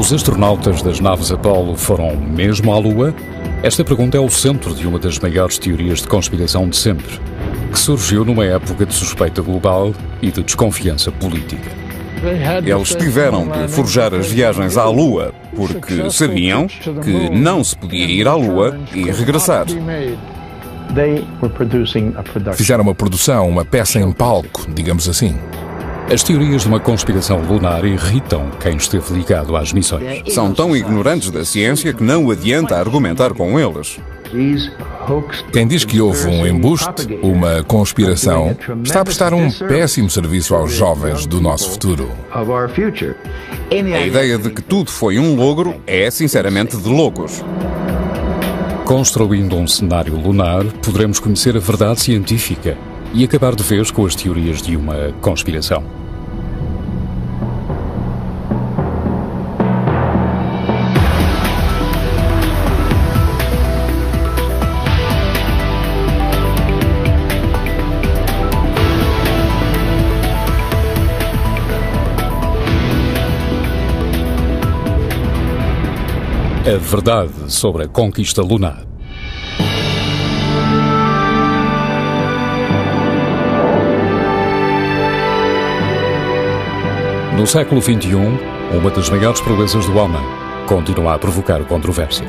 Os astronautas das naves Apollo foram mesmo à Lua? Esta pergunta é o centro de uma das maiores teorias de conspiração de sempre, que surgiu numa época de suspeita global e de desconfiança política. Eles tiveram de forjar as viagens à Lua, porque sabiam que não se podia ir à Lua e regressar. Fizeram uma produção, uma peça em palco, digamos assim. As teorias de uma conspiração lunar irritam quem esteve ligado às missões. São tão ignorantes da ciência que não adianta argumentar com eles. Quem diz que houve um embuste, uma conspiração, está a prestar um péssimo serviço aos jovens do nosso futuro. A ideia de que tudo foi um logro é, sinceramente, de loucos. Construindo um cenário lunar, poderemos conhecer a verdade científica e acabar de vez com as teorias de uma conspiração. A verdade sobre a conquista lunar. No século XXI, uma das maiores proezas do homem continua a provocar controvérsia.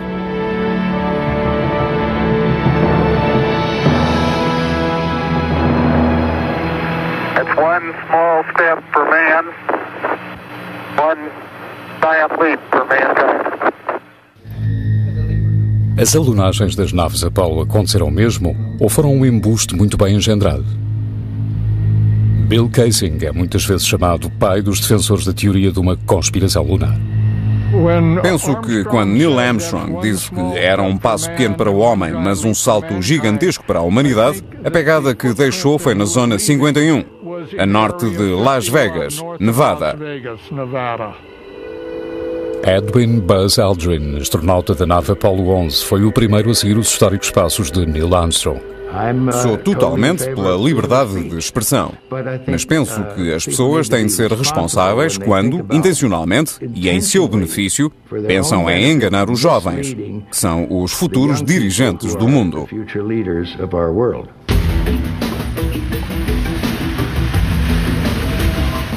It's one small step for man, one giant leap for mankind. As alunagens das naves Apollo aconteceram mesmo ou foram um embuste muito bem engendrado? Bill Kaysing é muitas vezes chamado o pai dos defensores da teoria de uma conspiração lunar. Penso que quando Neil Armstrong disse que era um passo pequeno para o homem, mas um salto gigantesco para a humanidade, a pegada que deixou foi na Zona 51, a norte de Las Vegas, Nevada. Edwin Buzz Aldrin, astronauta da nave Apollo 11, foi o primeiro a seguir os históricos passos de Neil Armstrong. Sou totalmente pela liberdade de expressão, mas penso que as pessoas têm de ser responsáveis quando, intencionalmente e em seu benefício, pensam em enganar os jovens, que são os futuros dirigentes do mundo.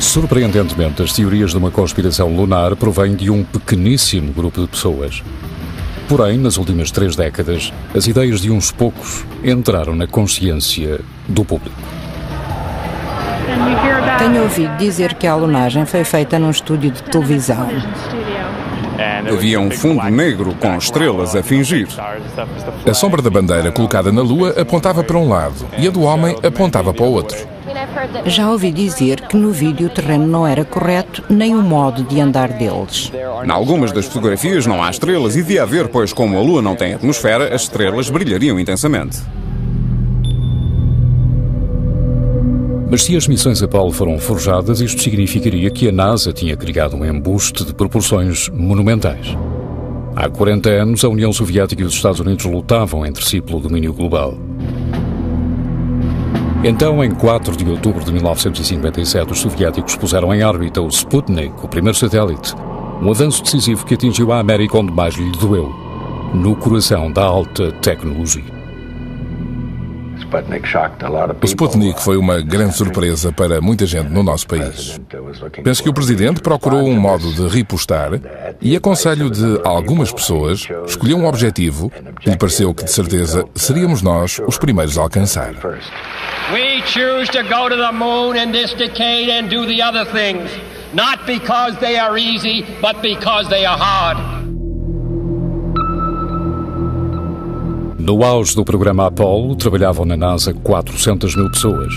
Surpreendentemente, as teorias de uma conspiração lunar provêm de um pequeníssimo grupo de pessoas. Porém, nas últimas 3 décadas, as ideias de uns poucos entraram na consciência do público. Tenho ouvido dizer que a alunagem foi feita num estúdio de televisão. Havia um fundo negro com estrelas a fingir. A sombra da bandeira colocada na Lua apontava para um lado e a do homem apontava para o outro. Já ouvi dizer que no vídeo o terreno não era correto, nem o modo de andar deles. Em algumas das fotografias não há estrelas e devia haver, pois como a Lua não tem atmosfera, as estrelas brilhariam intensamente. Mas se as missões Apollo foram forjadas, isto significaria que a NASA tinha criado um embuste de proporções monumentais. Há 40 anos, a União Soviética e os Estados Unidos lutavam entre si pelo domínio global. Então, em 4 de outubro de 1957, os soviéticos puseram em órbita o Sputnik, o primeiro satélite, um avanço decisivo que atingiu a América onde mais lhe doeu, no coração da alta tecnologia. O Sputnik foi uma grande surpresa para muita gente no nosso país. Penso que o Presidente procurou um modo de ripostar e, a conselho de algumas pessoas, escolheu um objetivo que lhe pareceu que, de certeza, seríamos nós os primeiros a alcançar. We choose to go to the moon in this decade and do the other things, not because they are easy, but because they are hard. No auge do programa Apollo, trabalhavam na NASA 400 mil pessoas.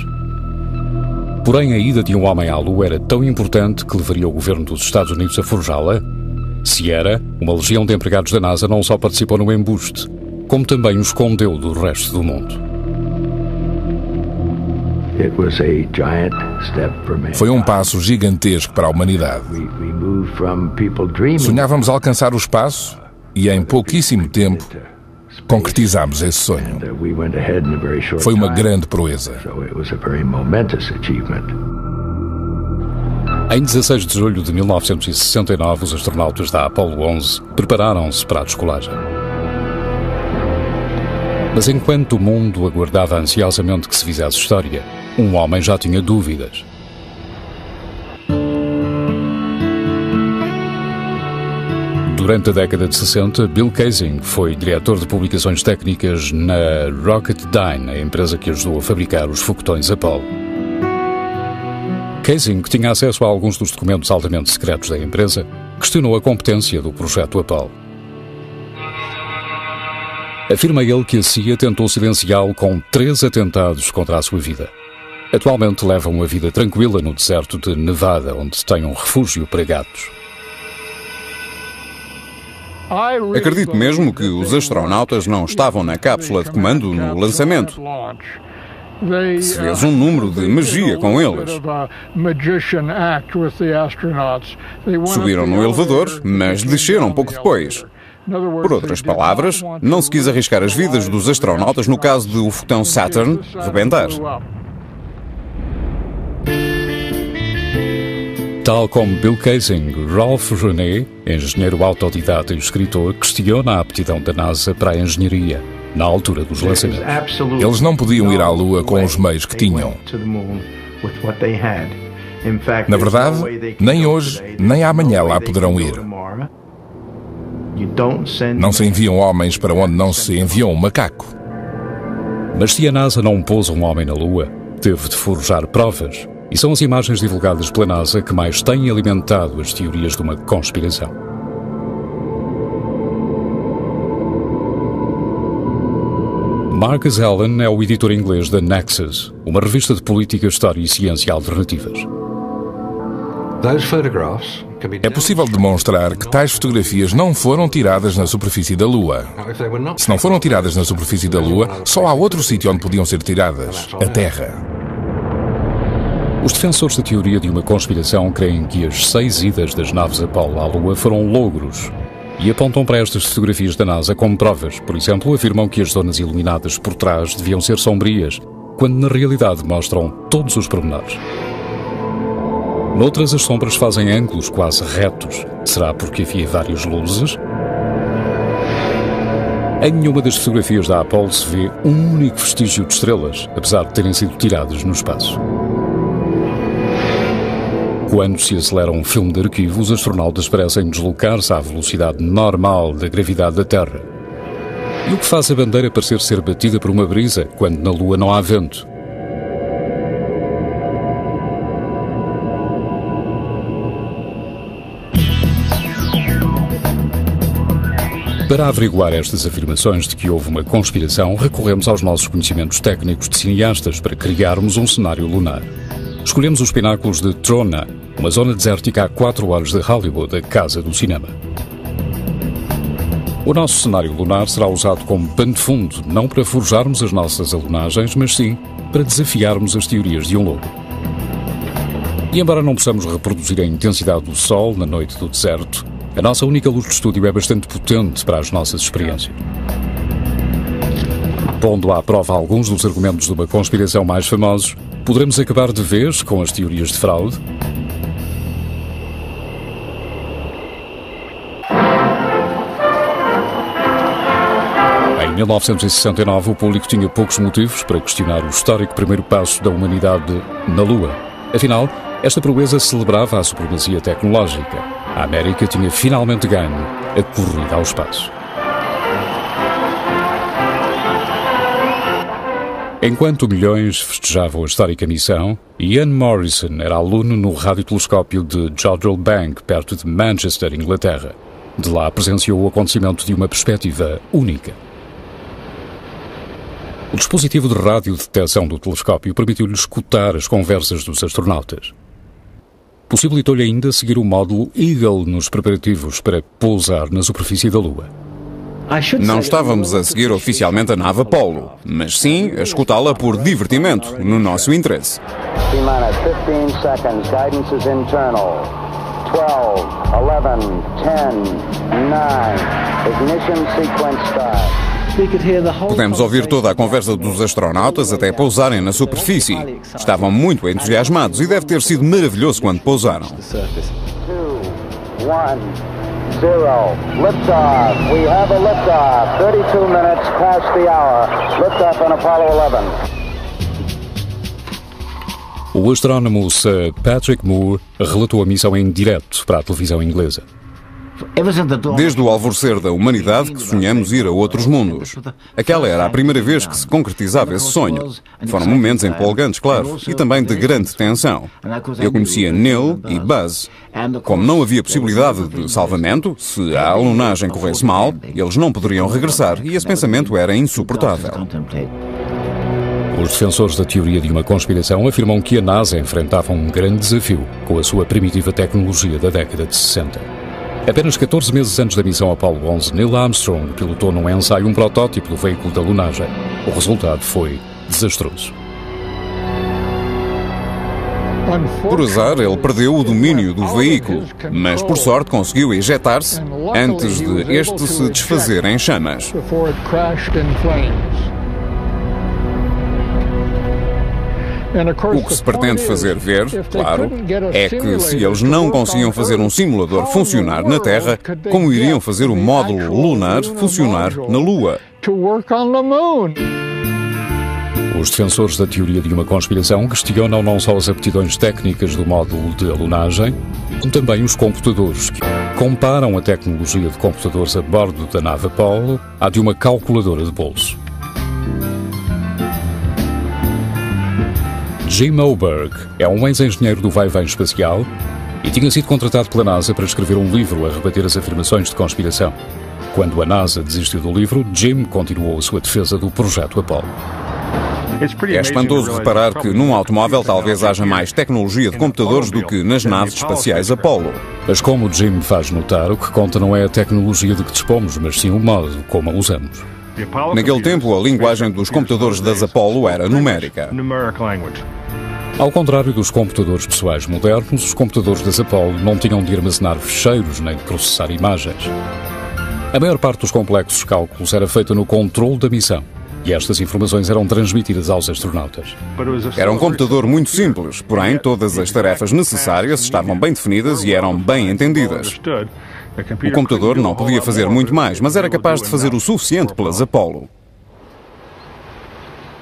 Porém, a ida de um homem à Lua era tão importante que levaria o governo dos Estados Unidos a forjá-la? Se era, uma legião de empregados da NASA não só participou no embuste, como também o escondeu do resto do mundo. Foi um passo gigantesco para a humanidade. Sonhávamos alcançar o espaço e, em pouquíssimo tempo, concretizámos esse sonho. Foi uma grande proeza. Em 16 de julho de 1969, os astronautas da Apollo 11 prepararam-se para a descolagem. Mas enquanto o mundo aguardava ansiosamente que se fizesse história, um homem já tinha dúvidas. Durante a década de 60, Bill Kaysing foi diretor de publicações técnicas na Rocketdyne, a empresa que ajudou a fabricar os foguetões Apollo. Kaysing, que tinha acesso a alguns dos documentos altamente secretos da empresa, questionou a competência do projeto Apollo. Afirma ele que a CIA tentou silenciá-lo com 3 atentados contra a sua vida. Atualmente leva uma vida tranquila no deserto de Nevada, onde tem um refúgio para gatos. Acredito mesmo que os astronautas não estavam na cápsula de comando no lançamento. Se fez um número de magia com eles. Subiram no elevador, mas desceram pouco depois. Por outras palavras, não se quis arriscar as vidas dos astronautas no caso de o foguetão Saturn rebentar. Tal como Bill Kaysing, Ralph René, engenheiro autodidata e escritor, questiona a aptidão da NASA para a engenharia na altura dos lançamentos. Eles não podiam ir à Lua com os meios que tinham. Na verdade, nem hoje, nem amanhã lá poderão ir. Não se enviam homens para onde não se enviou um macaco. Mas se a NASA não pôs um homem na Lua, teve de forjar provas. E são as imagens divulgadas pela NASA que mais têm alimentado as teorias de uma conspiração. Marcus Allen é o editor inglês da Nexus, uma revista de política, história e ciência alternativas. É possível demonstrar que tais fotografias não foram tiradas na superfície da Lua. Se não foram tiradas na superfície da Lua, só há outro sítio onde podiam ser tiradas: a Terra. Os defensores da teoria de uma conspiração creem que as 6 idas das naves Apollo à Lua foram logros e apontam para estas fotografias da NASA como provas. Por exemplo, afirmam que as zonas iluminadas por trás deviam ser sombrias, quando na realidade mostram todos os pormenores. Noutras, as sombras fazem ângulos quase retos. Será porque havia várias luzes? Em nenhuma das fotografias da Apollo se vê um único vestígio de estrelas, apesar de terem sido tiradas no espaço. Quando se acelera um filme de arquivo, os astronautas parecem deslocar-se à velocidade normal da gravidade da Terra. E o que faz a bandeira parecer ser batida por uma brisa, quando na Lua não há vento? Para averiguar estas afirmações de que houve uma conspiração, recorremos aos nossos conhecimentos técnicos de cineastas para criarmos um cenário lunar. Escolhemos os pináculos de Trona, uma zona desértica a 4 horas de Hollywood, a casa do cinema. O nosso cenário lunar será usado como pano de fundo, não para forjarmos as nossas alunagens, mas sim para desafiarmos as teorias de um lobo. E embora não possamos reproduzir a intensidade do Sol na noite do deserto, a nossa única luz de estúdio é bastante potente para as nossas experiências. Pondo à prova alguns dos argumentos de uma conspiração mais famosos, poderemos acabar de vez com as teorias de fraude? Em 1969, o público tinha poucos motivos para questionar o histórico primeiro passo da humanidade na Lua. Afinal, esta proeza celebrava a supremacia tecnológica. A América tinha finalmente ganho a corrida ao espaço. Enquanto milhões festejavam a histórica missão, Ian Morrison era aluno no radiotelescópio de Jodrell Bank, perto de Manchester, Inglaterra. De lá presenciou o acontecimento de uma perspectiva única. O dispositivo de radiodetecção do telescópio permitiu-lhe escutar as conversas dos astronautas. Possibilitou-lhe ainda seguir o módulo Eagle nos preparativos para pousar na superfície da Lua. Não estávamos a seguir oficialmente a nave Apollo, mas sim a escutá-la por divertimento, no nosso interesse. T-minus 15 seconds, guidance is internal. 12, 11, 10, 9, ignition sequence start. Pudemos ouvir toda a conversa dos astronautas até pousarem na superfície. Estavam muito entusiasmados e deve ter sido maravilhoso quando pousaram. 2, 1, 0. Liftoff. We have a liftoff. 32 minutes past the hour. Liftoff on Apollo 11. O astrónomo Sir Patrick Moore relatou a missão em direto para a televisão inglesa. Desde o alvorecer da humanidade que sonhamos ir a outros mundos. Aquela era a primeira vez que se concretizava esse sonho. Foram momentos empolgantes, claro, e também de grande tensão. Eu conhecia Neil e Buzz. Como não havia possibilidade de salvamento, se a alunagem corresse mal, eles não poderiam regressar, e esse pensamento era insuportável. Os defensores da teoria de uma conspiração afirmam que a NASA enfrentava um grande desafio com a sua primitiva tecnologia da década de 60. Apenas 14 meses antes da missão Apollo 11, Neil Armstrong pilotou num ensaio um protótipo do veículo da alunagem. O resultado foi desastroso. Por azar, ele perdeu o domínio do veículo, mas por sorte conseguiu ejetar-se antes de este se desfazer em chamas. O que se pretende fazer ver, claro, é que se eles não conseguiam fazer um simulador funcionar na Terra, como iriam fazer o módulo lunar funcionar na Lua? Os defensores da teoria de uma conspiração questionam não só as aptidões técnicas do módulo de alunagem, como também os computadores, que comparam a tecnologia de computadores a bordo da nave Apollo à de uma calculadora de bolso. Jim Oberg é um ex-engenheiro do vai-vem espacial e tinha sido contratado pela NASA para escrever um livro a rebater as afirmações de conspiração. Quando a NASA desistiu do livro, Jim continuou a sua defesa do projeto Apollo. É espantoso reparar que num automóvel talvez haja mais tecnologia de computadores do que nas naves espaciais Apollo. Mas como Jim faz notar, o que conta não é a tecnologia de que dispomos, mas sim o modo como a usamos. Naquele tempo, a linguagem dos computadores das Apollo era numérica. Ao contrário dos computadores pessoais modernos, os computadores das Apollo não tinham de armazenar ficheiros nem de processar imagens. A maior parte dos complexos cálculos era feita no controle da missão e estas informações eram transmitidas aos astronautas. Era um computador muito simples, porém todas as tarefas necessárias estavam bem definidas e eram bem entendidas. O computador não podia fazer muito mais, mas era capaz de fazer o suficiente pelas Apollo.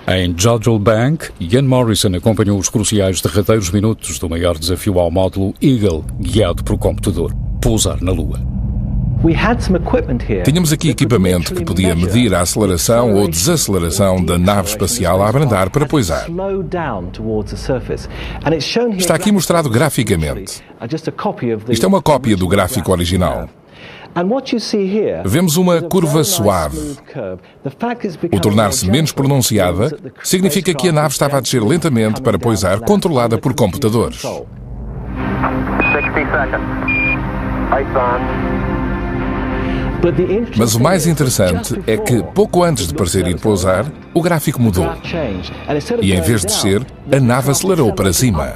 Em Jodrell Bank, Ian Morrison acompanhou os cruciais derradeiros minutos do maior desafio ao módulo Eagle, guiado por computador, pousar na Lua. Tínhamos aqui equipamento que podia medir a aceleração ou desaceleração da nave espacial a abrandar para pousar. Está aqui mostrado graficamente. Isto é uma cópia do gráfico original. Vemos uma curva suave. O tornar-se menos pronunciada significa que a nave estava a descer lentamente para pousar, controlada por computadores. 60 seconds. Lights on. Mas o mais interessante é que, pouco antes de parecer ir pousar, o gráfico mudou. E em vez de descer, a nave acelerou para cima.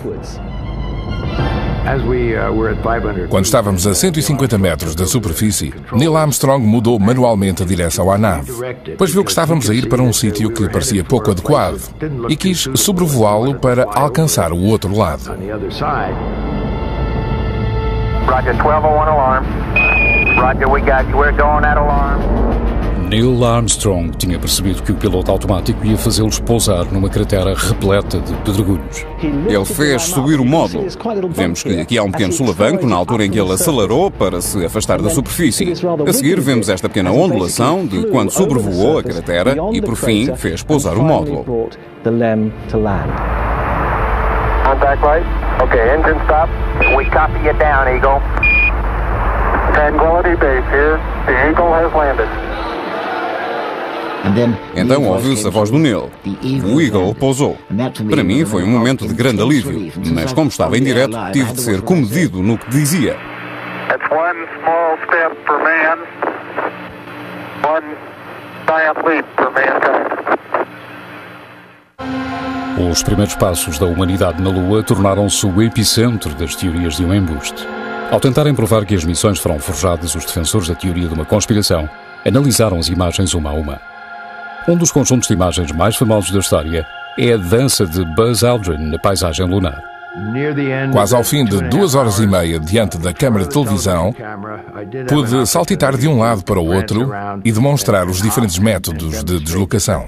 Quando estávamos a 150 metros da superfície, Neil Armstrong mudou manualmente a direção à nave, pois viu que estávamos a ir para um sítio que lhe parecia pouco adequado e quis sobrevoá-lo para alcançar o outro lado. Roger, 1201 alarm. Roger, we got you. We're going at alarm. Neil Armstrong tinha percebido que o piloto automático ia fazê-los pousar numa cratera repleta de pedregulhos. Ele fez subir o módulo. Vemos que aqui há um pequeno solavanco na altura em que ele acelerou para se afastar da superfície. A seguir vemos esta pequena ondulação de quando sobrevoou a cratera e, por fim, fez pousar o módulo. Contact light. Okay, engine stop. We copy you down, Eagle. Tranquility Base here. The Eagle has landed. Então ouviu-se a voz do Neil. O Eagle pousou. Para mim foi um momento de grande alívio, mas como estava em direto, tive de ser comedido no que dizia. It's one small step for man, one giant leap for mankind. Os primeiros passos da humanidade na Lua tornaram-se o epicentro das teorias de um embuste. Ao tentarem provar que as missões foram forjadas, os defensores da teoria de uma conspiração analisaram as imagens uma a uma. Um dos conjuntos de imagens mais famosos da história é a dança de Buzz Aldrin na paisagem lunar. Quase ao fim de 2 horas e meia diante da câmara de televisão, pude saltitar de um lado para o outro e demonstrar os diferentes métodos de deslocação.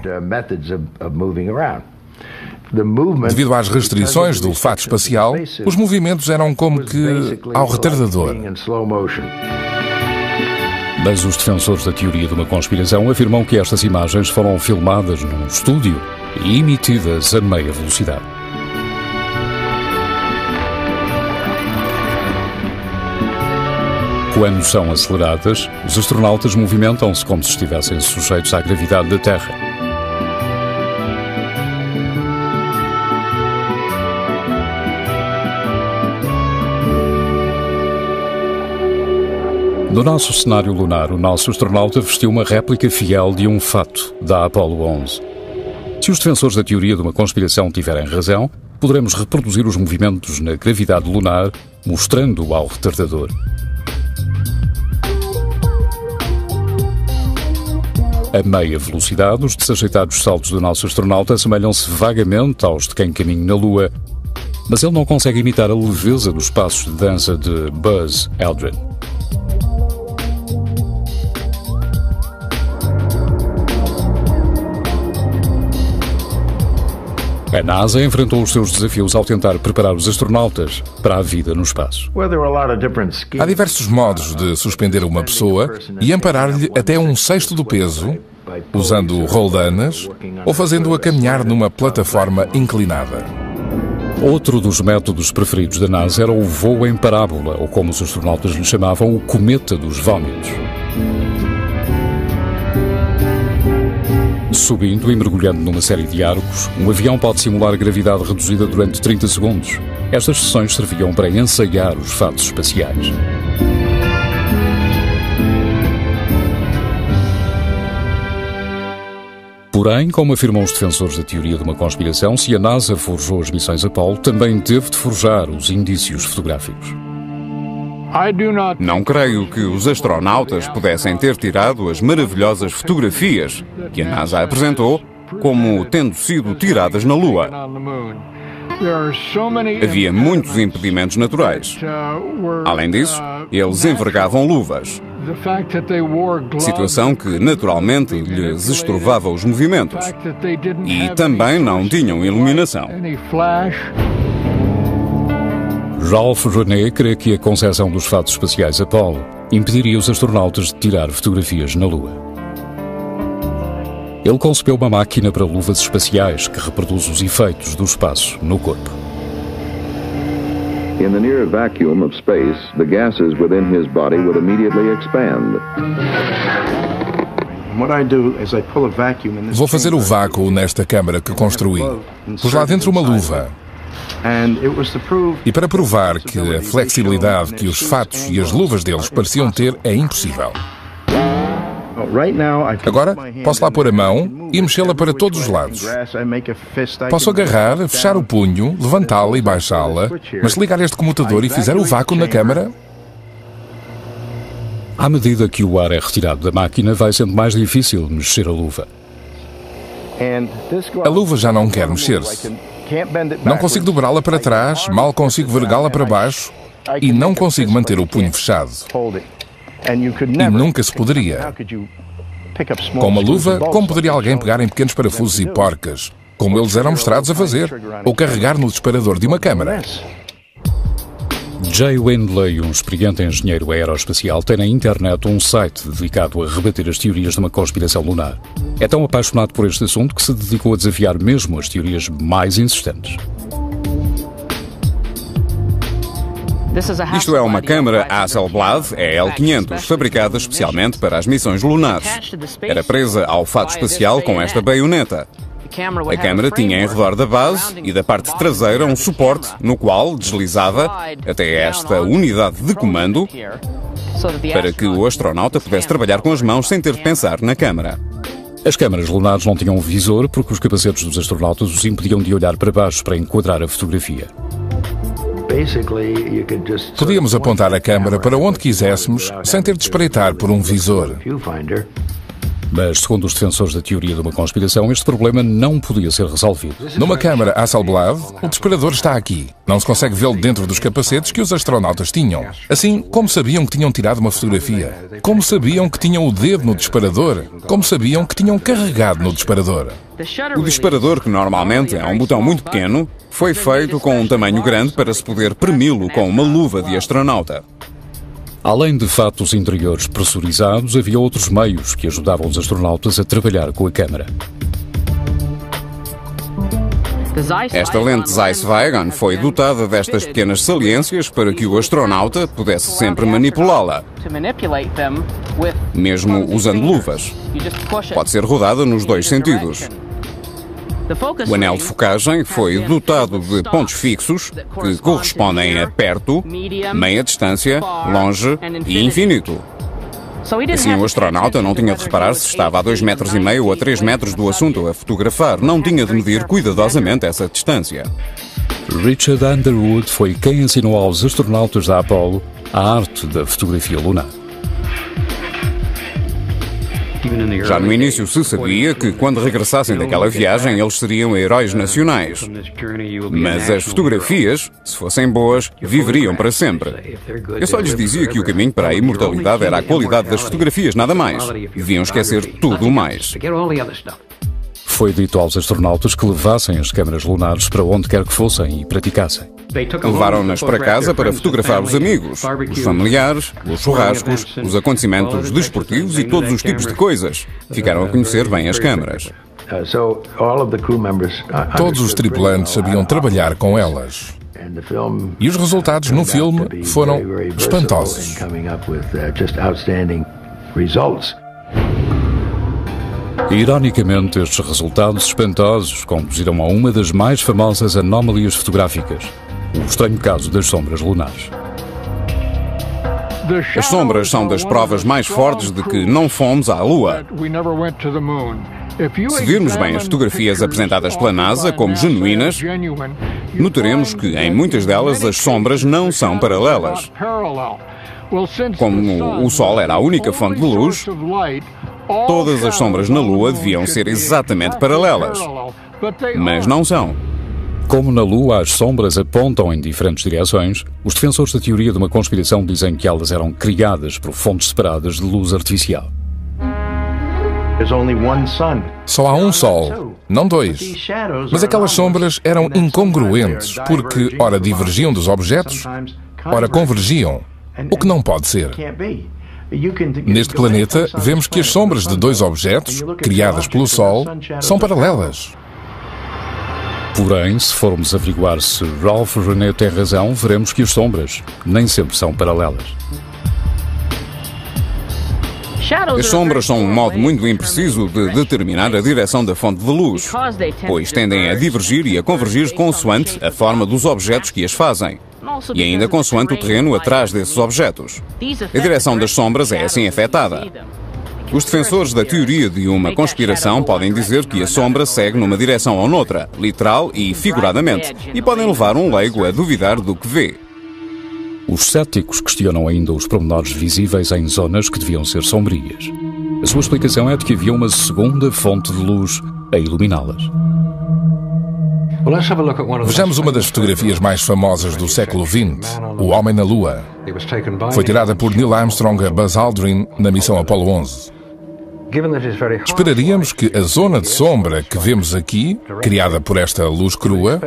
Devido às restrições do fato espacial, os movimentos eram como que ao retardador. Mas os defensores da teoria de uma conspiração afirmam que estas imagens foram filmadas num estúdio e emitidas a meia velocidade. Quando são aceleradas, os astronautas movimentam-se como se estivessem sujeitos à gravidade da Terra. No nosso cenário lunar, o nosso astronauta vestiu uma réplica fiel de um fato da Apollo 11. Se os defensores da teoria de uma conspiração tiverem razão, poderemos reproduzir os movimentos na gravidade lunar, mostrando-o ao retardador. A meia velocidade, os desajeitados saltos do nosso astronauta assemelham-se vagamente aos de quem caminha na Lua, mas ele não consegue imitar a leveza dos passos de dança de Buzz Aldrin. A NASA enfrentou os seus desafios ao tentar preparar os astronautas para a vida no espaço. Há diversos modos de suspender uma pessoa e amparar-lhe até 1/6 do peso, usando roldanas ou fazendo-a caminhar numa plataforma inclinada. Outro dos métodos preferidos da NASA era o voo em parábola, ou como os astronautas lhe chamavam, o cometa dos vômitos. Subindo e mergulhando numa série de arcos, um avião pode simular gravidade reduzida durante 30 segundos. Estas sessões serviam para ensaiar os fatos espaciais. Porém, como afirmam os defensores da teoria de uma conspiração, se a NASA forjou as missões Apollo, também teve de forjar os indícios fotográficos. Não creio que os astronautas pudessem ter tirado as maravilhosas fotografias que a NASA apresentou como tendo sido tiradas na Lua. Havia muitos impedimentos naturais. Além disso, eles envergavam luvas, situação que naturalmente lhes estorvava os movimentos, e também não tinham iluminação. Ralph René crê que a concepção dos fatos espaciais Apollo impediria os astronautas de tirar fotografias na Lua. Ele concebeu uma máquina para luvas espaciais que reproduz os efeitos do espaço no corpo. In the near vacuum of space, the gases within his body would immediately expand. Vou fazer o vácuo nesta câmara que construí. Pus lá dentro uma luva. E para provar que a flexibilidade que os fatos e as luvas deles pareciam ter é impossível. Agora, posso lá pôr a mão e mexê-la para todos os lados. Posso agarrar, fechar o punho, levantá-la e baixá-la, mas se ligar este comutador e fizer o vácuo na câmara... À medida que o ar é retirado da máquina, vai sendo mais difícil mexer a luva. A luva já não quer mexer-se. Não consigo dobrá-la para trás, mal consigo vergá-la para baixo e não consigo manter o punho fechado. E nunca se poderia. Com uma luva, como poderia alguém pegar em pequenos parafusos e porcas, como eles eram mostrados a fazer, ou carregar no disparador de uma câmara? Jay Windley, um experiente engenheiro aeroespacial, tem na internet um site dedicado a rebater as teorias de uma conspiração lunar. É tão apaixonado por este assunto que se dedicou a desafiar mesmo as teorias mais insistentes. Isto é uma câmara Hasselblad EL500, fabricada especialmente para as missões lunares. Era presa ao fato espacial com esta baioneta. A câmara tinha em redor da base e da parte traseira um suporte no qual deslizava até esta unidade de comando para que o astronauta pudesse trabalhar com as mãos sem ter de pensar na câmara. As câmaras lunares não tinham um visor porque os capacetes dos astronautas os impediam de olhar para baixo para enquadrar a fotografia. Podíamos apontar a câmara para onde quiséssemos sem ter de espreitar por um visor. Mas, segundo os defensores da teoria de uma conspiração, este problema não podia ser resolvido. Numa câmara Hasselblad, o disparador está aqui. Não se consegue vê-lo dentro dos capacetes que os astronautas tinham. Assim, como sabiam que tinham tirado uma fotografia? Como sabiam que tinham o dedo no disparador? Como sabiam que tinham carregado no disparador? O disparador, que normalmente é um botão muito pequeno, foi feito com um tamanho grande para se poder premi-lo com uma luva de astronauta. Além de fatos interiores pressurizados, havia outros meios que ajudavam os astronautas a trabalhar com a câmara. Esta lente Zeiss-Weygand foi dotada destas pequenas saliências para que o astronauta pudesse sempre manipulá-la, mesmo usando luvas. Pode ser rodada nos dois sentidos. O anel de focagem foi dotado de pontos fixos que correspondem a perto, meia distância, longe e infinito. Assim, o astronauta não tinha de reparar se estava a 2,5 metros ou a 3 metros do assunto a fotografar. Não tinha de medir cuidadosamente essa distância. Richard Underwood foi quem ensinou aos astronautas da Apollo a arte da fotografia lunar. Já no início se sabia que, quando regressassem daquela viagem, eles seriam heróis nacionais. Mas as fotografias, se fossem boas, viveriam para sempre. Eu só lhes dizia que o caminho para a imortalidade era a qualidade das fotografias, nada mais. Deviam esquecer tudo mais. Foi dito aos astronautas que levassem as câmaras lunares para onde quer que fossem e praticassem. Levaram-nas para casa para fotografar os amigos, os familiares, os churrascos, os acontecimentos desportivos e todos os tipos de coisas. Ficaram a conhecer bem as câmaras. Todos os tripulantes sabiam trabalhar com elas. E os resultados no filme foram espantosos. Ironicamente, estes resultados espantosos conduziram a uma das mais famosas anomalias fotográficas, o estranho caso das sombras lunares. As sombras são das provas mais fortes de que não fomos à Lua. Se virmos bem as fotografias apresentadas pela NASA como genuínas, notaremos que em muitas delas as sombras não são paralelas. Como o Sol era a única fonte de luz, todas as sombras na Lua deviam ser exatamente paralelas, mas não são. Como na Lua as sombras apontam em diferentes direções, os defensores da teoria de uma conspiração dizem que elas eram criadas por fontes separadas de luz artificial. Só há um Sol, não dois. Mas aquelas sombras eram incongruentes, porque ora divergiam dos objetos, ora convergiam, o que não pode ser. Neste planeta, vemos que as sombras de dois objetos, criadas pelo Sol, são paralelas. Porém, se formos averiguar se Ralph René tem razão, veremos que as sombras nem sempre são paralelas. As sombras são um modo muito impreciso de determinar a direção da fonte de luz, pois tendem a divergir e a convergir consoante a forma dos objetos que as fazem, e ainda consoante o terreno atrás desses objetos. A direção das sombras é assim afetada. Os defensores da teoria de uma conspiração podem dizer que a sombra segue numa direção ou noutra, literal e figuradamente, e podem levar um leigo a duvidar do que vê. Os céticos questionam ainda os pormenores visíveis em zonas que deviam ser sombrias. A sua explicação é de que havia uma segunda fonte de luz a iluminá-las. Vejamos uma das fotografias mais famosas do século XX, O Homem na Lua. Foi tirada por Neil Armstrong a Buzz Aldrin na missão Apollo 11. Esperaríamos que a zona de sombra que vemos aqui, criada por esta luz crua,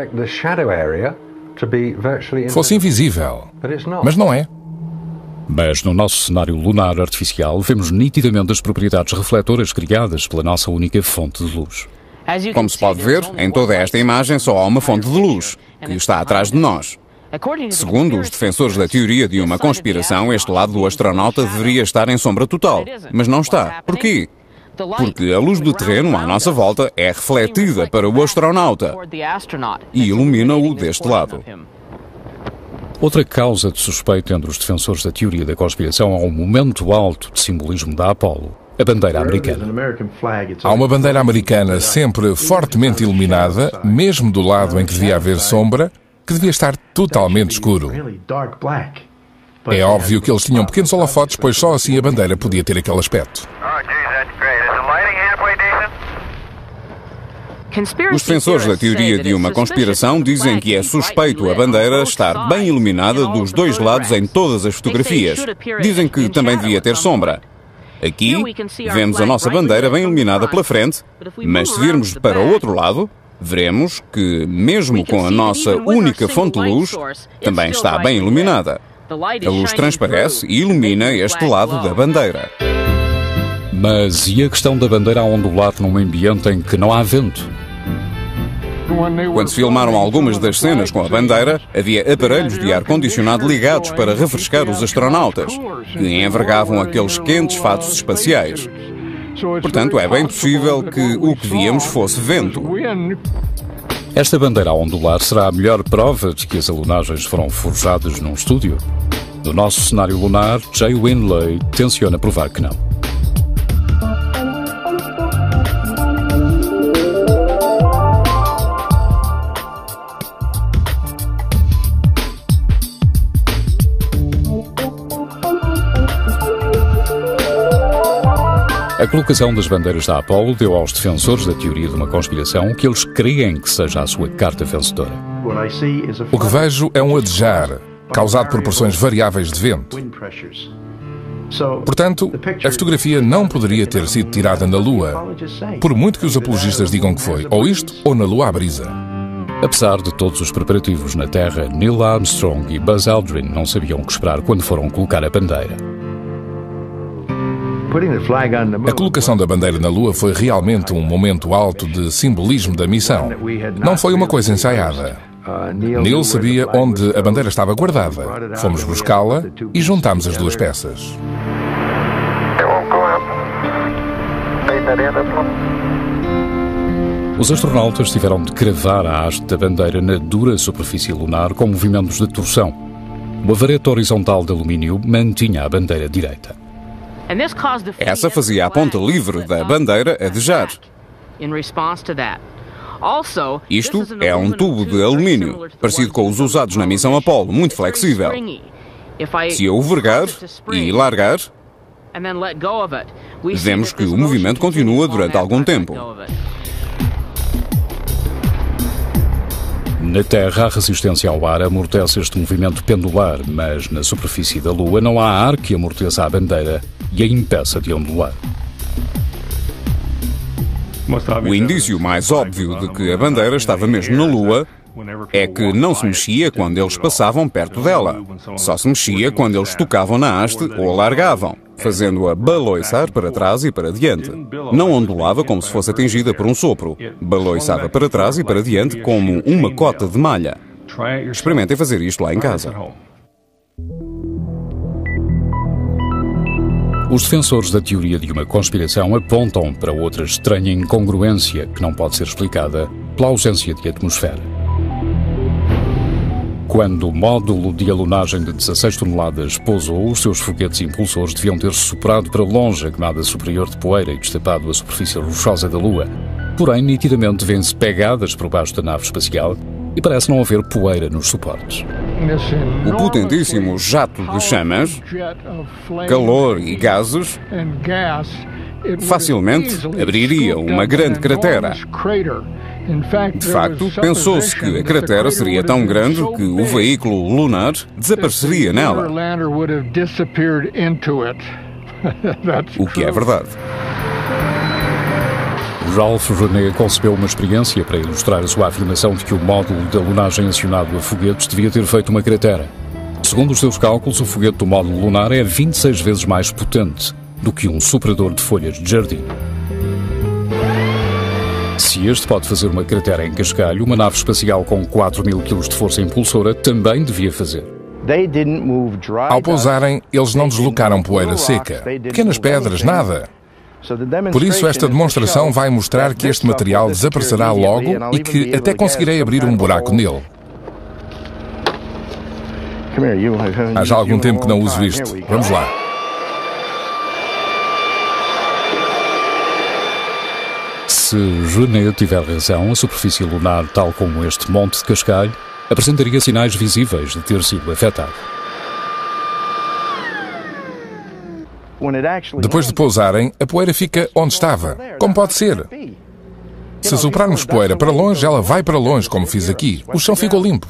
fosse invisível, mas não é. Mas no nosso cenário lunar artificial vemos nitidamente as propriedades refletoras criadas pela nossa única fonte de luz. Como se pode ver, em toda esta imagem só há uma fonte de luz, que está atrás de nós. Segundo os defensores da teoria de uma conspiração, este lado do astronauta deveria estar em sombra total, mas não está. Porquê? Porque a luz do terreno à nossa volta é refletida para o astronauta e ilumina-o deste lado. Outra causa de suspeito entre os defensores da teoria da conspiração é um momento alto de simbolismo da Apollo, a bandeira americana. Há uma bandeira americana sempre fortemente iluminada, mesmo do lado em que devia haver sombra, que devia estar totalmente escuro. É óbvio que eles tinham pequenos holofotes, pois só assim a bandeira podia ter aquele aspecto. Os defensores da teoria de uma conspiração dizem que é suspeito a bandeira estar bem iluminada dos dois lados em todas as fotografias. Dizem que também devia ter sombra. Aqui, vemos a nossa bandeira bem iluminada pela frente, mas se virmos para o outro lado, veremos que, mesmo com a nossa única fonte de luz, também está bem iluminada. A luz transparece e ilumina este lado da bandeira. Mas e a questão da bandeira a ondular num ambiente em que não há vento? Quando se filmaram algumas das cenas com a bandeira, havia aparelhos de ar-condicionado ligados para refrescar os astronautas, que envergavam aqueles quentes fatos espaciais. Portanto, é bem possível que o que víamos fosse vento. Esta bandeira a ondular será a melhor prova de que as alunagens foram forjadas num estúdio? No nosso cenário lunar, Jay Winley tenciona provar que não. A colocação das bandeiras da Apollo deu aos defensores da teoria de uma conspiração que eles creem que seja a sua carta vencedora. O que vejo é um adejar, causado por pressões variáveis de vento. Portanto, a fotografia não poderia ter sido tirada na Lua, por muito que os apologistas digam que foi ou isto ou na Lua à brisa. Apesar de todos os preparativos na Terra, Neil Armstrong e Buzz Aldrin não sabiam o que esperar quando foram colocar a bandeira. A colocação da bandeira na Lua foi realmente um momento alto de simbolismo da missão. Não foi uma coisa ensaiada. Neil sabia onde a bandeira estava guardada. Fomos buscá-la e juntámos as duas peças. Os astronautas tiveram de cravar a haste da bandeira na dura superfície lunar com movimentos de torção. Uma vareta horizontal de alumínio mantinha a bandeira direita. Essa fazia a ponta livre da bandeira adejar. Isto é um tubo de alumínio, parecido com os usados na missão Apollo, muito flexível. Se eu o vergar e largar, vemos que o movimento continua durante algum tempo. Na Terra, a resistência ao ar amortece este movimento pendular, mas na superfície da Lua não há ar que amorteça a bandeira e a impeça de ondular. O indício mais óbvio de que a bandeira estava mesmo na Lua é que não se mexia quando eles passavam perto dela. Só se mexia quando eles tocavam na haste ou a largavam, fazendo-a baloiçar para trás e para diante. Não ondulava como se fosse atingida por um sopro. Baloiçava para trás e para diante como uma cota de malha. Experimentem fazer isto lá em casa. Os defensores da teoria de uma conspiração apontam para outra estranha incongruência que não pode ser explicada pela ausência de atmosfera. Quando o módulo de alunagem de 16 toneladas pousou, os seus foguetes impulsores deviam ter soprado para longe a camada superior de poeira e destapado a superfície rochosa da Lua. Porém, nitidamente vêem-se pegadas por baixo da nave espacial e parece não haver poeira nos suportes. O potentíssimo jato de chamas, calor e gases facilmente abriria uma grande cratera. De facto, pensou-se que a cratera seria tão grande que o veículo lunar desapareceria nela. O que é verdade. Ralph René concebeu uma experiência para ilustrar a sua afirmação de que o módulo de alunagem acionado a foguetes devia ter feito uma cratera. Segundo os seus cálculos, o foguete do módulo lunar é 26 vezes mais potente do que um soprador de folhas de jardim. Se este pode fazer uma cratera em cascalho, uma nave espacial com 4.000 kg de força impulsora também devia fazer. Ao pousarem, eles não deslocaram poeira seca, pequenas pedras, nada. Por isso, esta demonstração vai mostrar que este material desaparecerá logo e que até conseguirei abrir um buraco nele. Há já algum tempo que não uso isto. Vamos lá. Se René tiver razão, a superfície lunar, tal como este monte de cascalho, apresentaria sinais visíveis de ter sido afetado. Depois de pousarem, a poeira fica onde estava. Como pode ser? Se soprarmos poeira para longe, ela vai para longe, como fiz aqui. O chão ficou limpo.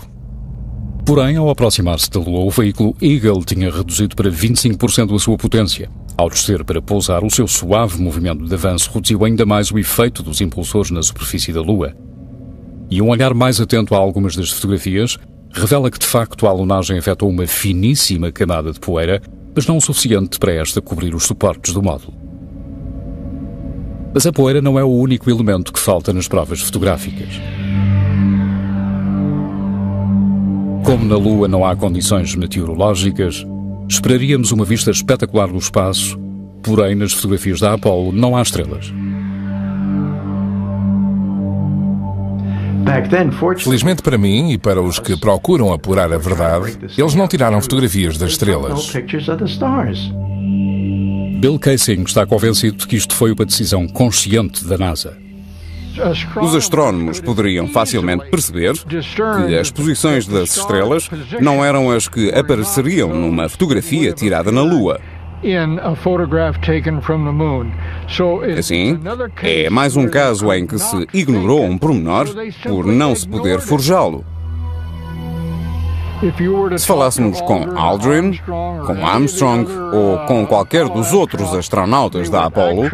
Porém, ao aproximar-se da Lua, o veículo Eagle tinha reduzido para 25% a sua potência. Ao descer para pousar, o seu suave movimento de avanço reduziu ainda mais o efeito dos impulsores na superfície da Lua. E um olhar mais atento a algumas das fotografias revela que, de facto, a alunagem afetou uma finíssima camada de poeira, mas não o suficiente para esta cobrir os suportes do módulo. Mas a poeira não é o único elemento que falta nas provas fotográficas. Como na Lua não há condições meteorológicas, esperaríamos uma vista espetacular do espaço, porém nas fotografias da Apollo não há estrelas. Felizmente para mim e para os que procuram apurar a verdade, eles não tiraram fotografias das estrelas. Bill Kaysing está convencido de que isto foi uma decisão consciente da NASA. Os astrónomos poderiam facilmente perceber que as posições das estrelas não eram as que apareceriam numa fotografia tirada na Lua. Assim, é mais um caso em que se ignorou um pormenor por não se poder forjá-lo. Se falássemos com Aldrin, com Armstrong ou com qualquer dos outros astronautas da Apollo,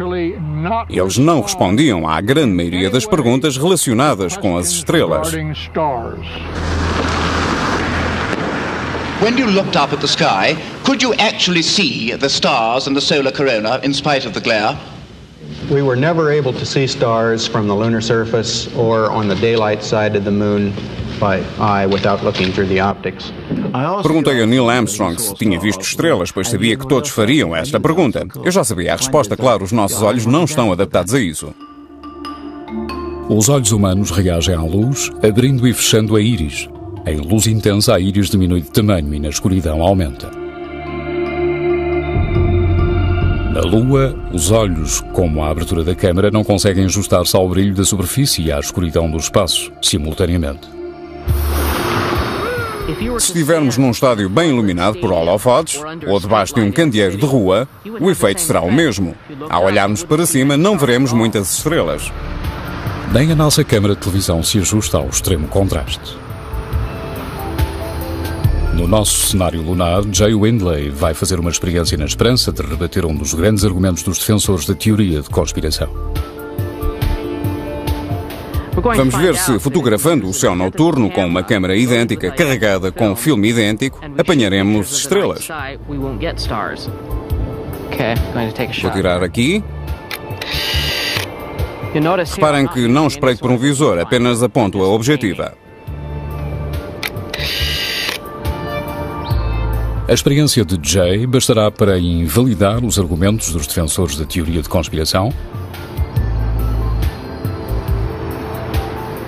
eles não respondiam à grande maioria das perguntas relacionadas com as estrelas. When you looked up at the sky, could you actually see the stars and the solar corona in spite of the glare? We were never able to see stars from the lunar surface or on the daylight side of the moon by eye without looking through the optics. Perguntei a Neil Armstrong se tinha visto estrelas, pois sabia que todos fariam esta pergunta. Eu já sabia a resposta, claro, os nossos olhos não estão adaptados a isso. Os olhos humanos reagem à luz, abrindo e fechando a íris. Em luz intensa, a íris diminui de tamanho e na escuridão aumenta. Na Lua, os olhos, como a abertura da câmara, não conseguem ajustar-se ao brilho da superfície e à escuridão do espaço, simultaneamente. Se estivermos num estádio bem iluminado por holofotes ou debaixo de um candeeiro de rua, o efeito será o mesmo. Ao olharmos para cima, não veremos muitas estrelas. Nem a nossa câmara de televisão se ajusta ao extremo contraste. No nosso cenário lunar, Jay Windley vai fazer uma experiência na esperança de rebater um dos grandes argumentos dos defensores da teoria de conspiração. Vamos ver se, fotografando o céu noturno com uma câmara idêntica carregada com filme idêntico, apanharemos estrelas. Vou tirar aqui. Reparem que não espreito por um visor, apenas aponto a objetiva. A experiência de Jay bastará para invalidar os argumentos dos defensores da teoria de conspiração?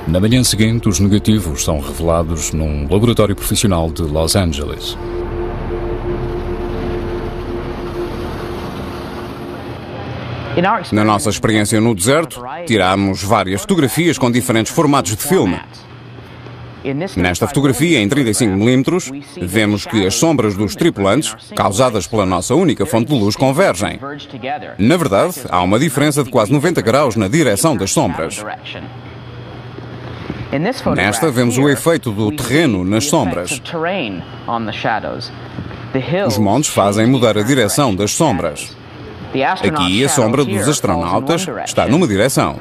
Na manhã seguinte, os negativos são revelados num laboratório profissional de Los Angeles. Na nossa experiência no deserto, tirámos várias fotografias com diferentes formatos de filme. Nesta fotografia, em 35mm, vemos que as sombras dos tripulantes, causadas pela nossa única fonte de luz, convergem. Na verdade, há uma diferença de quase 90 graus na direção das sombras. Nesta, vemos o efeito do terreno nas sombras. Os montes fazem mudar a direção das sombras. Aqui, a sombra dos astronautas está numa direção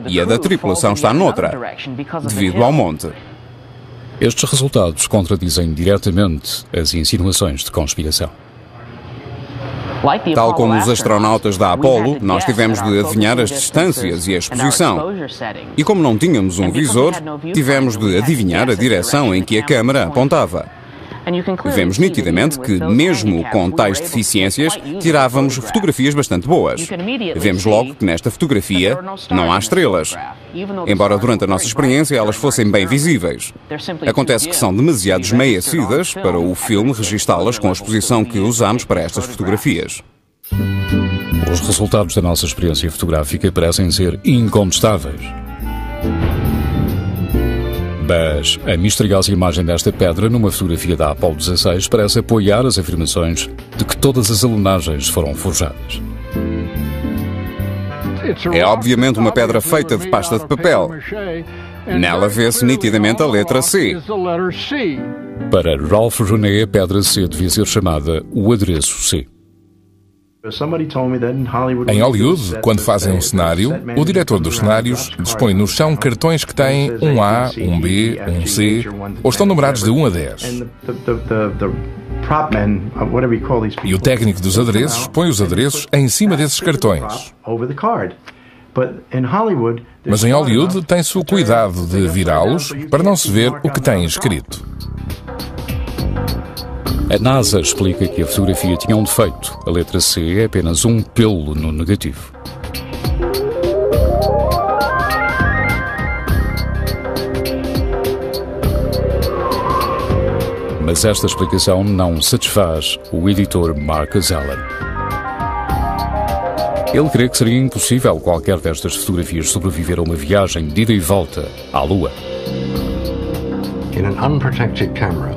e a da tripulação está noutra, devido ao monte. Estes resultados contradizem diretamente as insinuações de conspiração. Tal como os astronautas da Apollo, nós tivemos de adivinhar as distâncias e a exposição. E como não tínhamos um visor, tivemos de adivinhar a direção em que a câmara apontava. Vemos nitidamente que, mesmo com tais deficiências, tirávamos fotografias bastante boas. Vemos logo que nesta fotografia não há estrelas, embora durante a nossa experiência elas fossem bem visíveis. Acontece que são demasiado esmaiecidas para o filme registá-las com a exposição que usamos para estas fotografias. Os resultados da nossa experiência fotográfica parecem ser incontestáveis. Mas a misteriosa imagem desta pedra numa fotografia da Apollo 16 parece apoiar as afirmações de que todas as alunagens foram forjadas. É obviamente uma pedra feita de pasta de papel. Nela vê-se nitidamente a letra C. Para Ralph René, a pedra C devia ser chamada o adereço C. Em Hollywood, quando fazem um cenário, o diretor dos cenários dispõe no chão cartões que têm um A, um B, um C, ou estão numerados de 1 a 10. E o técnico dos adereços põe os adereços em cima desses cartões. Mas em Hollywood tem-se o cuidado de virá-los para não se ver o que tem escrito. A NASA explica que a fotografia tinha um defeito. A letra C é apenas um pelo no negativo. Mas esta explicação não satisfaz o editor Marcus Allen. Ele crê que seria impossível qualquer destas fotografias sobreviver a uma viagem de ida e volta à Lua.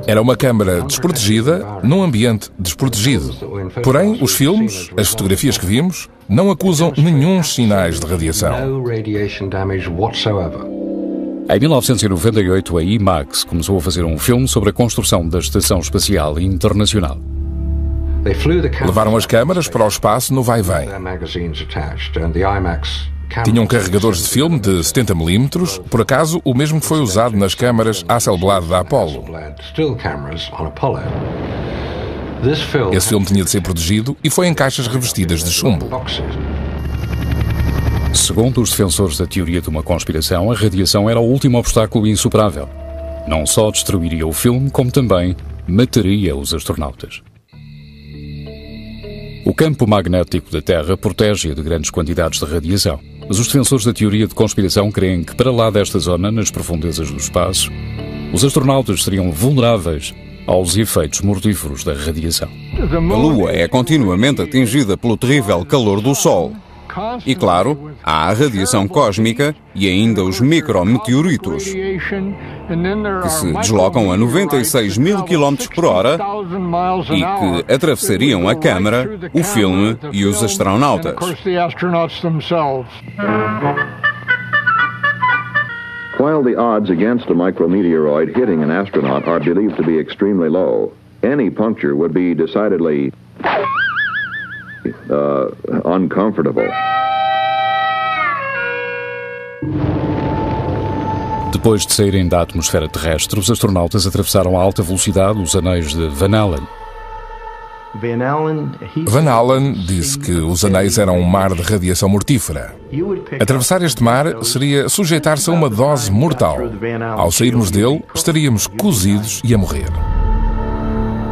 Era uma câmara desprotegida num ambiente desprotegido. Porém, os filmes, as fotografias que vimos, não acusam nenhum sinais de radiação. Em 1998, a IMAX começou a fazer um filme sobre a construção da Estação Espacial Internacional. Levaram as câmaras para o espaço no vai-vem. Tinham carregadores de filme de 70mm, por acaso o mesmo que foi usado nas câmaras Hasselblad da Apollo. Esse filme tinha de ser protegido e foi em caixas revestidas de chumbo. Segundo os defensores da teoria de uma conspiração, a radiação era o último obstáculo insuperável. Não só destruiria o filme, como também mataria os astronautas. O campo magnético da Terra protege-a de grandes quantidades de radiação, mas os defensores da teoria de conspiração creem que para lá desta zona, nas profundezas do espaço, os astronautas seriam vulneráveis aos efeitos mortíferos da radiação. A Lua é continuamente atingida pelo terrível calor do Sol. E, claro, há a radiação cósmica e ainda os micrometeoritos, que se deslocam a 96 mil km por hora e que atravessariam a câmara, o filme e os astronautas. While the odds against a micrometeoroid hitting an astronaut are believed to be extremely low, any puncture would be decidedly uncomfortable. Depois de saírem da atmosfera terrestre, os astronautas atravessaram a alta velocidade os anéis de Van Allen. Van Allen disse que os anéis eram um mar de radiação mortífera. Atravessar este mar seria sujeitar-se a uma dose mortal. Ao sairmos dele, estaríamos cozidos e a morrer.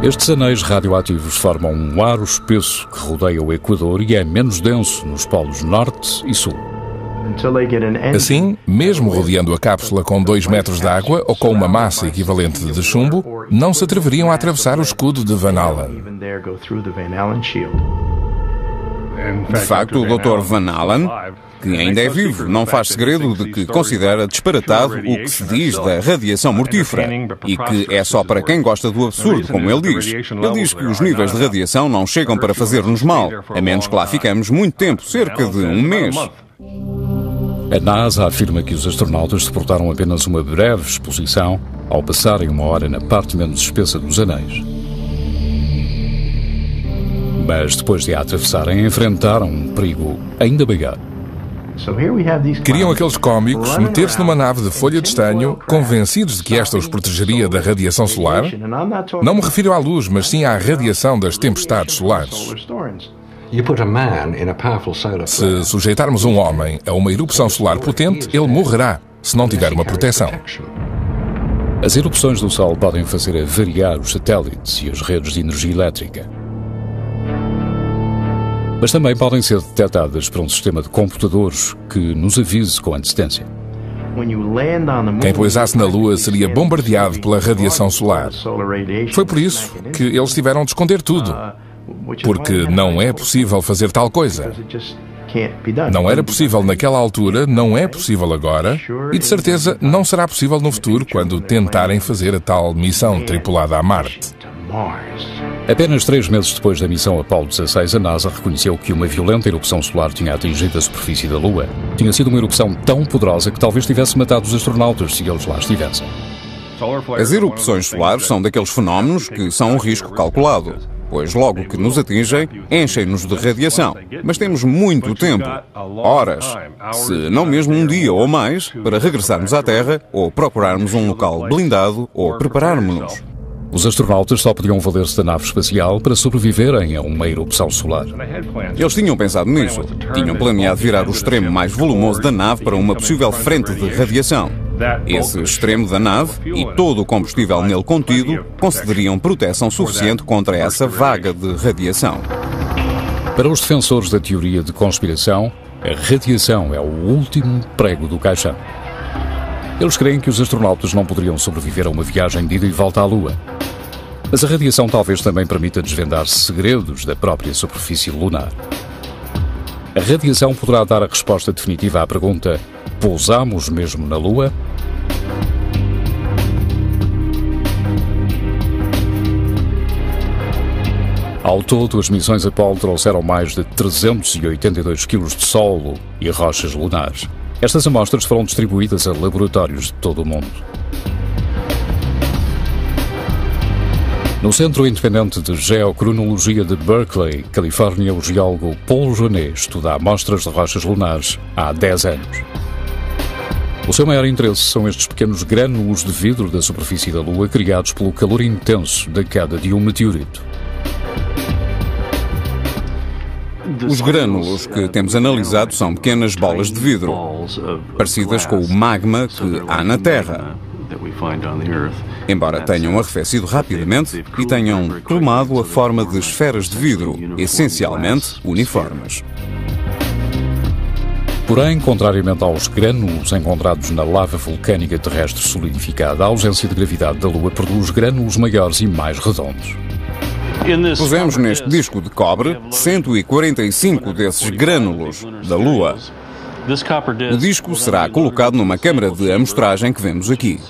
Estes anéis radioativos formam um aro espesso que rodeia o Equador e é menos denso nos polos norte e sul. Assim, mesmo rodeando a cápsula com 2 metros de água ou com uma massa equivalente de chumbo, não se atreveriam a atravessar o escudo de Van Allen. De facto, o Dr. Van Allen, que ainda é vivo, não faz segredo de que considera disparatado o que se diz da radiação mortífera e que é só para quem gosta do absurdo, como ele diz. Ele diz que os níveis de radiação não chegam para fazer-nos mal, a menos que lá ficamos muito tempo, cerca de um mês. A NASA afirma que os astronautas suportaram apenas uma breve exposição ao passarem 1 hora na parte menos espessa dos anéis. Mas depois de a atravessarem, enfrentaram um perigo ainda maior. Queriam aqueles cómicos meter-se numa nave de folha de estanho, convencidos de que esta os protegeria da radiação solar? Não me refiro à luz, mas sim à radiação das tempestades solares. Se sujeitarmos um homem a uma erupção solar potente, ele morrerá, se não tiver uma proteção. As erupções do Sol podem fazer variar os satélites e as redes de energia elétrica. Mas também podem ser detectadas por um sistema de computadores que nos avise com antecedência. Quem pousasse na Lua seria bombardeado pela radiação solar. Foi por isso que eles tiveram de esconder tudo. Porque não é possível fazer tal coisa. Não era possível naquela altura, não é possível agora e, de certeza, não será possível no futuro quando tentarem fazer a tal missão tripulada a Marte. Apenas 3 meses depois da missão Apollo 16, a NASA reconheceu que uma violenta erupção solar tinha atingido a superfície da Lua. Tinha sido uma erupção tão poderosa que talvez tivesse matado os astronautas se eles lá estivessem. As erupções solares são daqueles fenómenos que são um risco calculado, pois logo que nos atingem, enchem-nos de radiação. Mas temos muito tempo, horas, se não mesmo um dia ou mais, para regressarmos à Terra ou procurarmos um local blindado ou prepararmos-nos. Os astronautas só podiam valer-se da nave espacial para sobreviverem a uma erupção solar. Eles tinham pensado nisso. Tinham planeado virar o extremo mais volumoso da nave para uma possível frente de radiação. Esse extremo da nave e todo o combustível nele contido concederiam proteção suficiente contra essa vaga de radiação. Para os defensores da teoria de conspiração, a radiação é o último prego do caixão. Eles creem que os astronautas não poderiam sobreviver a uma viagem de ida e volta à Lua. Mas a radiação talvez também permita desvendar segredos da própria superfície lunar. A radiação poderá dar a resposta definitiva à pergunta: pousamos mesmo na Lua? Ao todo, as missões Apollo trouxeram mais de 382 quilos de solo e rochas lunares. Estas amostras foram distribuídas a laboratórios de todo o mundo. No Centro Independente de Geocronologia de Berkeley, Califórnia, o geólogo Paul Journet estuda amostras de rochas lunares há 10 anos. O seu maior interesse são estes pequenos grânulos de vidro da superfície da Lua criados pelo calor intenso da queda de um meteorito. Os grânulos que temos analisado são pequenas bolas de vidro, parecidas com o magma que há na Terra. Embora tenham arrefecido rapidamente e tenham tomado a forma de esferas de vidro, essencialmente uniformes. Porém, contrariamente aos grânulos encontrados na lava vulcânica terrestre solidificada, a ausência de gravidade da Lua produz grânulos maiores e mais redondos. Pusemos neste disco de cobre 145 desses grânulos da Lua. O disco será colocado numa câmara de amostragem que vemos aqui.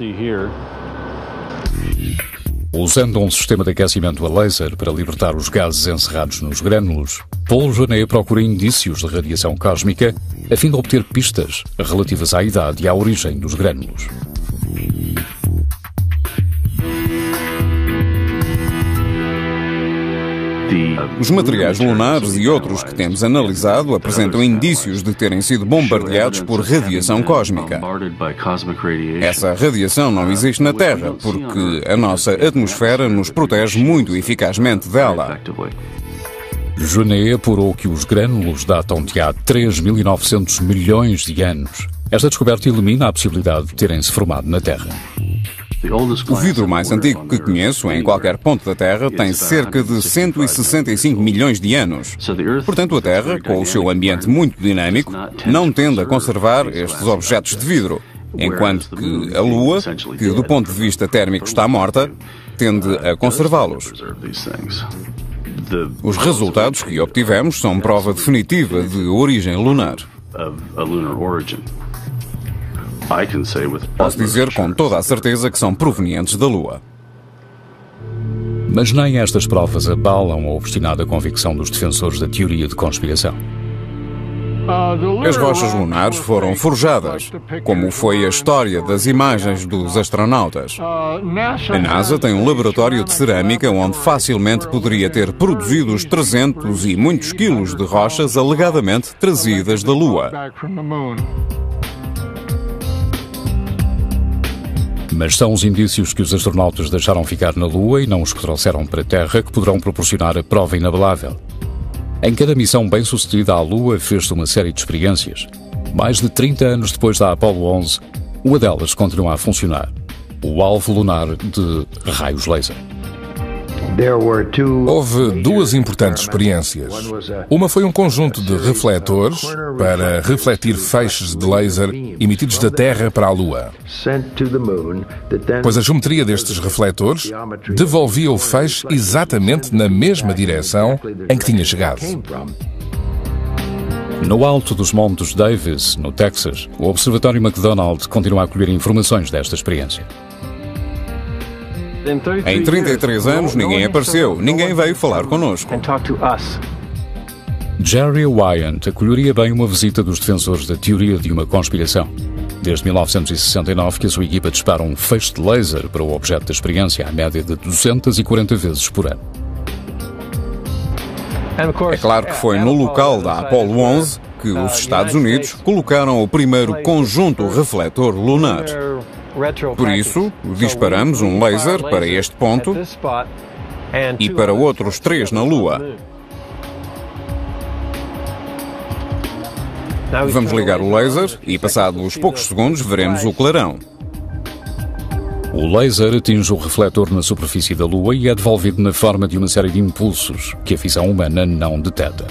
Usando um sistema de aquecimento a laser para libertar os gases encerrados nos grânulos, Paul Journet procura indícios de radiação cósmica a fim de obter pistas relativas à idade e à origem dos grânulos. Os materiais lunares e outros que temos analisado apresentam indícios de terem sido bombardeados por radiação cósmica. Essa radiação não existe na Terra porque a nossa atmosfera nos protege muito eficazmente dela. Journet apurou que os grânulos datam de há 3.900 milhões de anos. Esta descoberta elimina a possibilidade de terem-se formado na Terra. O vidro mais antigo que conheço em qualquer ponto da Terra tem cerca de 165 milhões de anos. Portanto, a Terra, com o seu ambiente muito dinâmico, não tende a conservar estes objetos de vidro, enquanto que a Lua, que do ponto de vista térmico está morta, tende a conservá-los. Os resultados que obtivemos são prova definitiva de origem lunar. Posso dizer com toda a certeza que são provenientes da Lua. Mas nem estas provas abalam a obstinada convicção dos defensores da teoria de conspiração. As rochas lunares foram forjadas, como foi a história das imagens dos astronautas. A NASA tem um laboratório de cerâmica onde facilmente poderia ter produzido os 300 e muitos quilos de rochas alegadamente trazidas da Lua. Mas são os indícios que os astronautas deixaram ficar na Lua e não os que trouxeram para a Terra que poderão proporcionar a prova inabalável. Em cada missão bem-sucedida à Lua fez-se uma série de experiências. Mais de 30 anos depois da Apollo 11, uma delas continua a funcionar: o alvo lunar de raios laser. Houve duas importantes experiências. Uma foi um conjunto de refletores para refletir feixes de laser emitidos da Terra para a Lua. Pois a geometria destes refletores devolvia o feixe exatamente na mesma direção em que tinha chegado. No alto dos Montes Davis, no Texas, o Observatório McDonald continua a colher informações desta experiência. Em 33 anos, ninguém apareceu, ninguém veio falar connosco. Jerry Wyant acolheria bem uma visita dos defensores da teoria de uma conspiração. Desde 1969 que a sua equipa dispara um feixe de laser para o objeto da experiência, à média de 240 vezes por ano. É claro que foi no local da Apollo 11 que os Estados Unidos colocaram o primeiro conjunto refletor lunar. Por isso, disparamos um laser para este ponto e para outros 3 na Lua. Vamos ligar o laser e, passados poucos segundos, veremos o clarão. O laser atinge o refletor na superfície da Lua e é devolvido na forma de uma série de impulsos que a visão humana não detecta.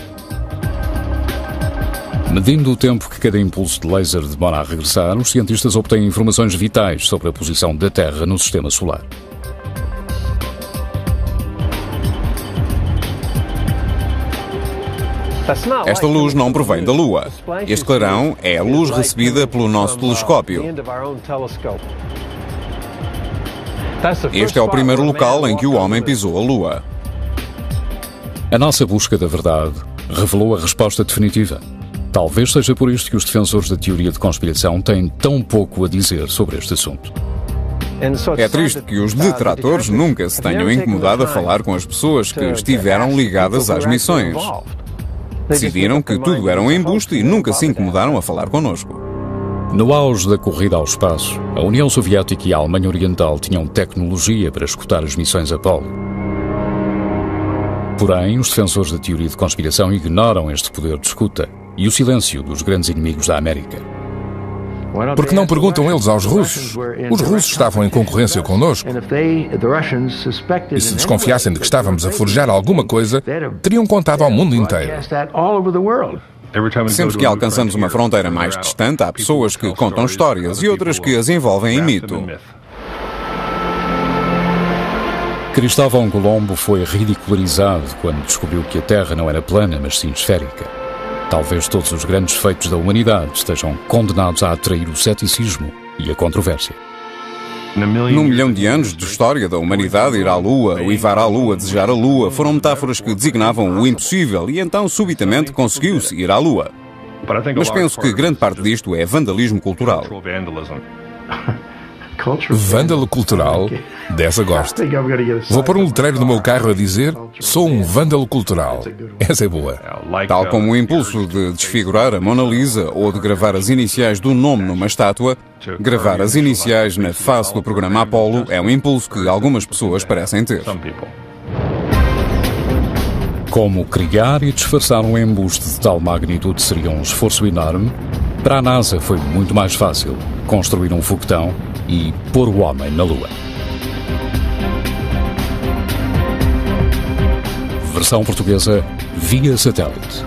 Medindo o tempo que cada impulso de laser demora a regressar, os cientistas obtêm informações vitais sobre a posição da Terra no Sistema Solar. Esta luz não provém da Lua. Este clarão é a luz recebida pelo nosso telescópio. Este é o primeiro local em que o homem pisou a Lua. A nossa busca da verdade revelou a resposta definitiva. Talvez seja por isto que os defensores da teoria de conspiração têm tão pouco a dizer sobre este assunto. É triste que os detratores nunca se tenham incomodado a falar com as pessoas que estiveram ligadas às missões. Decidiram que tudo era um embuste e nunca se incomodaram a falar connosco. No auge da corrida ao espaço, a União Soviética e a Alemanha Oriental tinham tecnologia para escutar as missões Apollo. Porém, os defensores da teoria de conspiração ignoram este poder de escuta e o silêncio dos grandes inimigos da América. Porque não perguntam eles aos russos? Os russos estavam em concorrência connosco. E se desconfiassem de que estávamos a forjar alguma coisa, teriam contado ao mundo inteiro. Sempre que alcançamos uma fronteira mais distante, há pessoas que contam histórias e outras que as envolvem em mito. Cristóvão Colombo foi ridicularizado quando descobriu que a Terra não era plana, mas sim esférica. Talvez todos os grandes feitos da humanidade estejam condenados a atrair o ceticismo e a controvérsia. Num milhão de anos de história da humanidade, ir à Lua, uivar à Lua, desejar a Lua, foram metáforas que designavam o impossível e então, subitamente, conseguiu-se ir à Lua. Mas penso que grande parte disto é vandalismo cultural. Vândalo cultural? Dessa gosto. Vou pôr um letreiro no meu carro a dizer: sou um vândalo cultural. Essa é boa. Tal como o impulso de desfigurar a Mona Lisa ou de gravar as iniciais do nome numa estátua, gravar as iniciais na face do programa Apollo é um impulso que algumas pessoas parecem ter. Como criar e disfarçar um embuste de tal magnitude seria um esforço enorme, para a NASA foi muito mais fácil construir um foguetão e pôr o homem na Lua. Versão portuguesa via satélite.